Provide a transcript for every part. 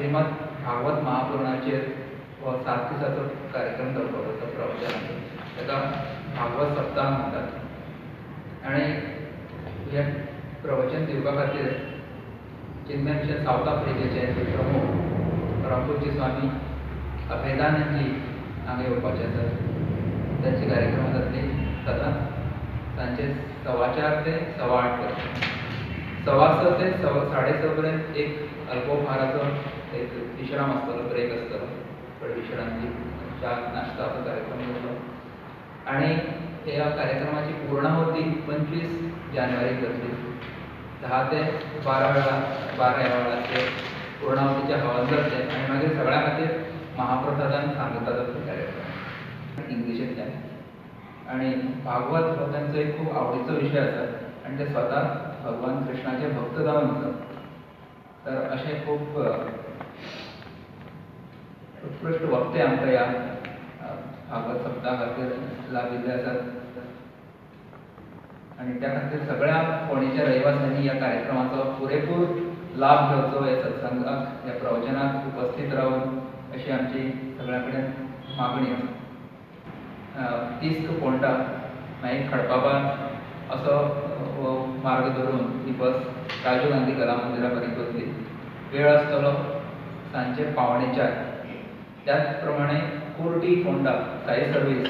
श्रीमद भागवत महापुराणाचेर हो 7 दिसाचो कार्यक्रम दवरलो तो प्रवचन ताका भागवत सप्ताह म्हणटात। आनी हे प्रवचन दिवपा खातीर चिन्मय मिशन साऊथ आफ्रिकेचे प्रमुख रामपूरजी स्वामी अभेदानंदजी हांगा येवपाचे आसात। तांची कार्यक्रम जातली सदांच सांजे 4:15 ते 8:15 पर्यंत। 6:15 ते 6:30 पर्यंत एक अल्पोपहाराचो एक विश्राम आसतलो, ब्रेक आसतलो, थोडी विश्रांती, च्या नाश्ता असो कार्यक्रम जातलो। आनी ह्या कार्यक्रमाची पूर्णाहुती 25 जानेवारीक जातली। 10 ते 12 ह्या वेळाचेर पूर्णाहुतीचें हवन जातलें आनी मागीर सगळ्यां खातीर महाप्रसादान सांगता जातलो कार्यक्रम इंग्लिशींतल्यान। आनी भागवत हो तांचो एक खूब आवडीचो विशय आसा आनी ते स्वता भगवान कृष्णाचे भक्त जावन आसात। तर अशे खूब उत्कृश्ट वक्ते आमकां ह्या भागवत सप्तका खातीर लाभिल्ले आसात आनी त्या खातीर सगळ्या फोंडेच्या रहिवाशांनी ह्या कार्यक्रमाचो पुरेपूर लाभ घेवचो, ह्या सत्संगाक, ह्या प्रवचनाक उपस्थित रावन अशी आमची सगळ्यां कडेन मागणी आसा। तिस्क फोंडा मागीर खडपाबाद असो हो मार्ग धरून ही बस राजीव गांधी कला मंदिरा पर्यंत वतली। वेळ आसतलो सांजे 3:45। त्याच प्रमाणे कुर्टी फोंडा साई सर्वीस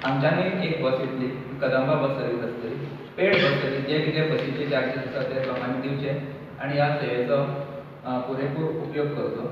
हांच्यानूय एक बस येतली, कदंबा बस सर्वीस आसतली, पेड बस सर्वीस। जे कितें बसीचे चार्जीस आसा ते लोकांनी दिवचे आनी ह्या सेवेचो पुरेपूर उपयोग करचो।